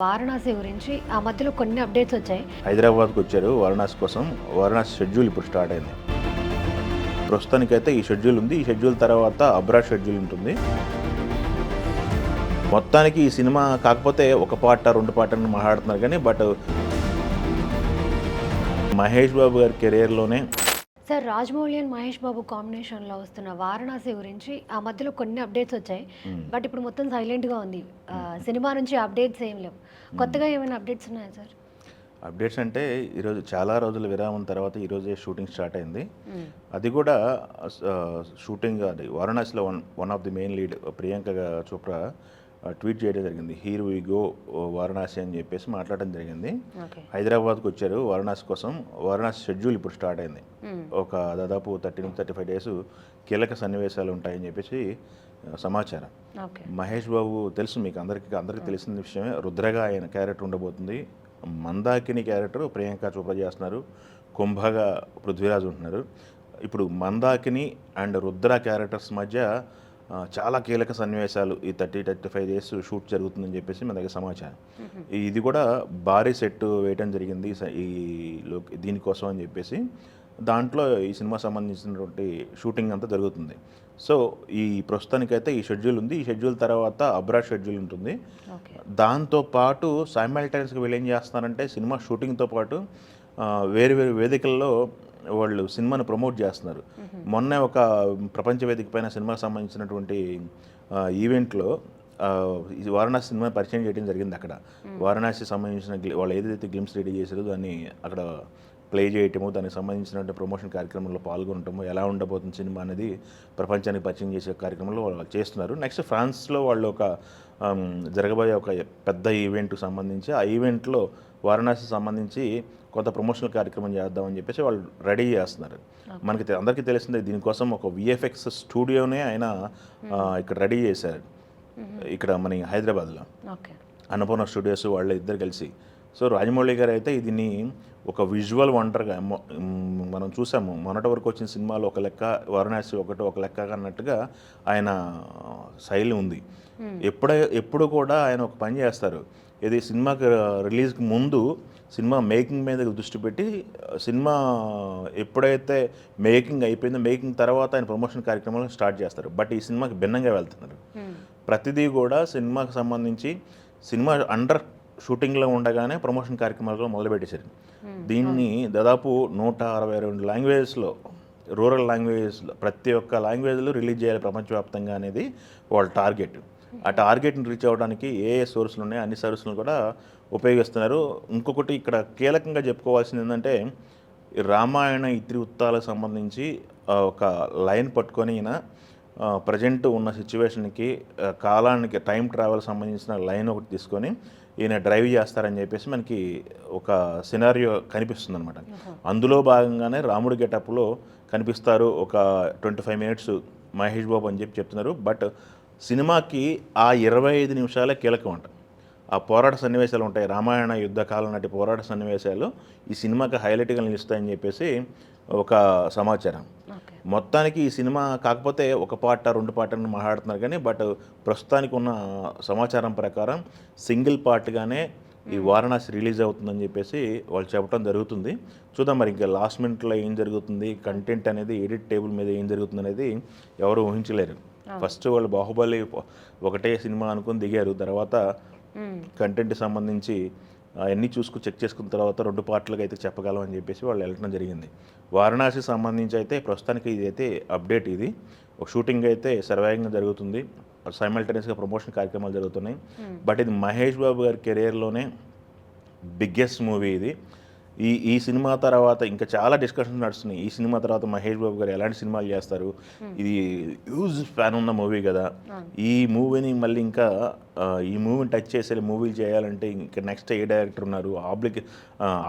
వారణాసి గురించి ఆ మధ్యలో కొన్ని అప్డేట్స్ వచ్చాయి. హైదరాబాద్కి వచ్చారు వారణాసి కోసం. వారణాసి షెడ్యూల్ ఇప్పుడు స్టార్ట్ అయింది. ప్రస్తుతానికైతే ఈ షెడ్యూల్ ఉంది. ఈ షెడ్యూల్ తర్వాత అబ్రాడ్ షెడ్యూల్ ఉంటుంది. మొత్తానికి ఈ సినిమా కాకపోతే ఒక పార్ట్ రెండు పార్ట్ అని మాట్లాడుతున్నారు కానీ మహేష్ బాబు గారి కెరీర్లోనే సార్ రాజమౌళి అండ్ మహేష్ బాబు కాంబినేషన్లో వస్తున్న వారణాసి గురించి ఆ మధ్యలో కొన్ని అప్డేట్స్ వచ్చాయి. బట్ ఇప్పుడు మొత్తం సైలెంట్గా ఉంది. సినిమా నుంచి అప్డేట్స్ ఏం లేవు. కొత్తగా ఏమైనా అప్డేట్స్ ఉన్నాయా సార్? అప్డేట్స్ అంటే ఈరోజు చాలా రోజుల విరామం తర్వాత ఈరోజే షూటింగ్ స్టార్ట్ అయింది. అది కూడా షూటింగ్ అది వారణాసిలో one of the main lead Priyanka Chopra tweet చేయడం జరిగింది. హీర్ వి గో వారణాసి అని చెప్పేసి మాట్లాడడం జరిగింది. హైదరాబాద్కి వచ్చారు వారణాసి కోసం. వారణాసి షెడ్యూల్ ఇప్పుడు స్టార్ట్ అయింది. ఒక దాదాపు 35 డేస్ కీలక సన్నివేశాలు ఉంటాయని చెప్పేసి సమాచారం. మహేష్ బాబు తెలుసు మీకు అందరికీ తెలిసిన విషయమే. రుద్రగా ఆయన క్యారెక్టర్ ఉండబోతుంది. మందాకిని క్యారెక్టర్ ప్రియాంక చోప్రా చేస్తున్నారు. కుంభగా పృథ్వీరాజ్ ఉంటున్నారు. ఇప్పుడు మందాకిని అండ్ రుద్ర క్యారెక్టర్స్ మధ్య చాలా కీలక సన్నివేశాలు ఈ 35 డేస్ షూట్ జరుగుతుందని చెప్పేసి మన దగ్గర సమాచారం. ఇది కూడా భారీ సెట్ వేయటం జరిగింది దీనికోసం అని చెప్పేసి. దాంట్లో ఈ సినిమా సంబంధించినటువంటి షూటింగ్ అంతా జరుగుతుంది. సో ఈ ప్రస్తుతానికైతే ఈ షెడ్యూల్ ఉంది. ఈ షెడ్యూల్ తర్వాత అబ్రాడ్ షెడ్యూల్ ఉంటుంది. దాంతోపాటు సైమల్టైనస్గా వీళ్ళు ఏం చేస్తున్నారంటే సినిమా షూటింగ్తో పాటు వేరు వేరు వేదికల్లో వాళ్ళు సినిమాను ప్రమోట్ చేస్తున్నారు. మొన్నే ఒక ప్రపంచ వేదిక పైన సినిమాకి సంబంధించినటువంటి ఈవెంట్లో ఇది వారణాసి సినిమా పరిచయం చేయడం జరిగింది. అక్కడ వారణాసి సంబంధించిన వాళ్ళు ఏదైతే గ్లిమ్స్ రెడీ చేశారో దాన్ని అక్కడ ప్లే చేయటము, దానికి సంబంధించినటువంటి ప్రమోషన్ కార్యక్రమంలో పాల్గొనటము, ఎలా ఉండబోతుంది సినిమా అనేది ప్రపంచానికి పరిచయం చేసే కార్యక్రమంలో వాళ్ళు చేస్తున్నారు. నెక్స్ట్ ఫ్రాన్స్లో వాళ్ళు ఒక జరగబోయే ఒక పెద్ద ఈవెంట్కి సంబంధించి ఆ ఈవెంట్లో వారణాసి సంబంధించి కొంత ప్రమోషనల్ కార్యక్రమం చేద్దామని చెప్పేసి వాళ్ళు రెడీ చేస్తున్నారు. మనకి అందరికీ తెలిసిందే దీనికోసం ఒక విఎఫ్ఎక్స్ స్టూడియోనే ఆయన ఇక్కడ రెడీ చేశారు. ఇక్కడ మన హైదరాబాద్లో అన్నపూర్ణ స్టూడియోస్ వాళ్ళ ఇద్దరు కలిసి. సో రాజమౌళి గారు అయితే దీన్ని ఒక విజువల్ వండర్గా మనం చూసాము. మొన్నటి వరకు వచ్చిన సినిమాలో ఒక లెక్క, వారణాసి ఒక లెక్క అన్నట్టుగా ఆయన శైలి ఉంది. ఎప్పుడు కూడా ఆయన ఒక పని చేస్తారు. ఇది సినిమాకి రిలీజ్కి ముందు సినిమా మేకింగ్ మీద దృష్టి పెట్టి సినిమా ఎప్పుడైతే మేకింగ్ అయిపోయిందో మేకింగ్ తర్వాత ఆయన ప్రమోషన్ కార్యక్రమాలు స్టార్ట్ చేస్తారు. బట్ ఈ సినిమాకి భిన్నంగా వెళ్తున్నారు. ప్రతిదీ కూడా సినిమాకి సంబంధించి సినిమా అండర్ షూటింగ్లో ఉండగానే ప్రమోషన్ కార్యక్రమాలు మొదలుపెట్టేశారు. దీన్ని దాదాపు 162 లాంగ్వేజెస్లో, రూరల్ లాంగ్వేజెస్లో ప్రతి ఒక్క లాంగ్వేజ్లో రిలీజ్ చేయాలి ప్రపంచవ్యాప్తంగా అనేది వాళ్ళ టార్గెట్. ఆ టార్గెట్ని రీచ్ అవ్వడానికి ఏ సోర్సులు ఉన్నాయో అన్ని సోర్సులను కూడా ఉపయోగిస్తున్నారు. ఇంకొకటి ఇక్కడ కీలకంగా చెప్పుకోవాల్సింది ఏంటంటే రామాయణ ఇతివృత్తాలకు సంబంధించి ఒక లైన్ పట్టుకొని ఈయన ప్రజెంట్ ఉన్న సిచ్యువేషన్కి కాలానికి టైం ట్రావెల్ సంబంధించిన లైన్ ఒకటి తీసుకొని ఈయన డ్రైవ్ చేస్తారని చెప్పేసి మనకి ఒక సినారియో కనిపిస్తుంది అనమాట. అందులో భాగంగానే రాముడి గెటప్లో కనిపిస్తారు. ఒక 25 మినిట్స్ మహేష్ బాబు అని చెప్తున్నారు. బట్ సినిమాకి ఆ 25 నిమిషాలే కీలకం అంట. ఆ పోరాట సన్నివేశాలు ఉంటాయి, రామాయణ యుద్ధకాలం నాటి పోరాట సన్నివేశాలు ఈ సినిమాకి హైలైట్గా నిలుస్తాయని చెప్పేసి ఒక సమాచారం. మొత్తానికి ఈ సినిమా కాకపోతే ఒక పార్ట్ రెండు పార్ట్ అని మాట్లాడుతున్నారు కానీ ప్రస్తుతానికి ఉన్న సమాచారం ప్రకారం సింగిల్ పార్ట్గానే ఈ వారణాసి రిలీజ్ అవుతుందని చెప్పేసి వాళ్ళు చెప్పడం జరుగుతుంది. చూద్దాం మరి ఇంకా లాస్ట్ మినిట్లో ఏం జరుగుతుంది, కంటెంట్ అనేది ఎడిట్ టేబుల్ మీద ఏం జరుగుతుంది అనేది ఎవరు ఊహించలేరు. ఫస్ట్ వాళ్ళు బాహుబలి ఒకటే సినిమా అనుకుని దిగారు. తర్వాత కంటెంట్ సంబంధించి అవన్నీ చెక్ చేసుకున్న తర్వాత 2 పార్ట్లుగా అయితే చెప్పగలం అని చెప్పేసి వాళ్ళు వెళ్ళడం జరిగింది. వారణాసి సంబంధించి అయితే ప్రస్తుతానికి ఇదైతే అప్డేట్. ఇది ఒక షూటింగ్ అయితే సర్వేగంగా జరుగుతుంది. సైమల్టేనియస్గా ప్రమోషన్ కార్యక్రమాలు జరుగుతున్నాయి. బట్ ఇది మహేష్ బాబు గారి కెరీర్లోనే బిగ్గెస్ట్ మూవీ ఇది. ఈ సినిమా తర్వాత ఇంకా చాలా డిస్కషన్స్ నడుస్తున్నాయి. ఈ సినిమా తర్వాత మహేష్ బాబు గారు ఎలాంటి సినిమాలు చేస్తారు, ఇది హ్యూజ్ ఫ్యాన్ ఉన్న మూవీ కదా, ఈ మూవీని మళ్ళీ ఇంకా ఈ మూవీని టచ్ చేసే మూవీలు చేయాలంటే ఇంకా నెక్స్ట్ ఏ డైరెక్టర్ ఉన్నారు,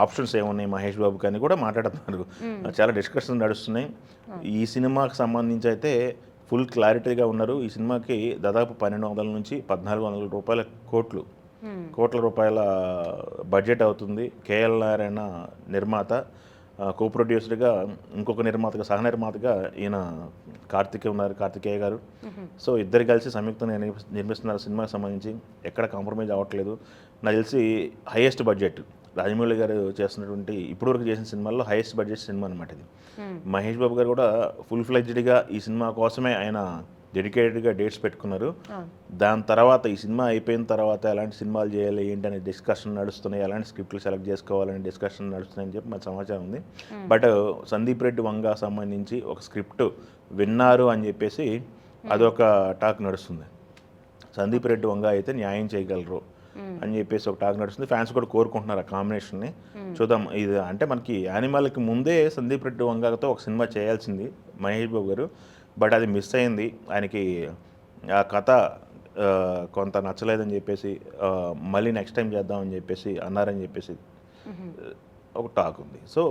ఆప్షన్స్ ఏమున్నాయి మహేష్ బాబుకి అని కూడా మాట్లాడుతున్నారు. చాలా డిస్కషన్స్ నడుస్తున్నాయి. ఈ సినిమాకి సంబంధించి అయితే ఫుల్ క్లారిటీగా ఉన్నారు. ఈ సినిమాకి దాదాపు 1200 నుంచి 1400 కోట్ల రూపాయల బడ్జెట్ అవుతుంది. కేఎల్ నారాయణ నిర్మాత, కో ప్రొడ్యూసర్గా ఇంకొక నిర్మాతగా సహ నిర్మాతగా ఈయన కార్తికేయ గారు. సో ఇద్దరు కలిసి సంయుక్తంగా నిర్మిస్తున్నారు సినిమాకి సంబంధించి. ఎక్కడ కాంప్రమైజ్ అవ్వట్లేదు. నాకు తెలిసి హైయెస్ట్ బడ్జెట్ రాజమౌళి గారు చేస్తున్నటువంటి ఇప్పటివరకు చేసిన సినిమాల్లో హైయెస్ట్ బడ్జెట్ సినిమా అనమాట ఇది. మహేష్ బాబు గారు కూడా ఫుల్ ఫ్లెడ్జ్డ్గా ఈ సినిమా కోసమే ఆయన డెడికేటెడ్గా డేట్స్ పెట్టుకున్నారు. దాని తర్వాత ఈ సినిమా అయిపోయిన తర్వాత ఎలాంటి సినిమాలు చేయాలి ఏంటి అనే డిస్కషన్ నడుస్తున్నాయి, ఎలాంటి స్క్రిప్ట్లు సెలెక్ట్ చేసుకోవాలనే డిస్కషన్ నడుస్తున్నాయని చెప్పి మాకు సమాచారం ఉంది. బట్ సందీప్ రెడ్డి వంగ సంబంధించి ఒక స్క్రిప్ట్ విన్నారు అని చెప్పేసి అదొక టాక్ నడుస్తుంది. సందీప్ రెడ్డి వంగ అయితే న్యాయం చేయగలరు అని చెప్పేసి ఒక టాక్ నడుస్తుంది. ఫ్యాన్స్ కూడా కోరుకుంటున్నారు ఆ కాంబినేషన్ని. చూద్దాం. ఇది అంటే మనకి యానిమల్కి ముందే సందీప్ రెడ్డి వంగతో ఒక సినిమా చేయాల్సింది మహేష్ బాబు గారు. బట్ అది మిస్ అయింది. ఆయనకి ఆ కథ కొంత నచ్చలేదని చెప్పేసి మళ్ళీ నెక్స్ట్ టైం చేద్దామని చెప్పేసి అన్నారని చెప్పేసి ఒక టాక్ ఉంది. సో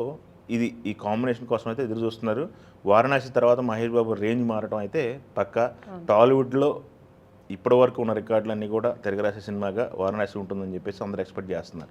ఈ కాంబినేషన్ కోసం అయితే ఎదురు చూస్తున్నారు. వారణాసి తర్వాత మహేష్ బాబు రేంజ్ మారటం అయితే పక్కా. టాలీవుడ్లో ఇప్పటివరకు ఉన్న రికార్డులన్నీ కూడా తిరగరాసే సినిమాగా వారణాసి ఉంటుందని చెప్పేసి అందరూ ఎక్స్పెక్ట్ చేస్తున్నారు.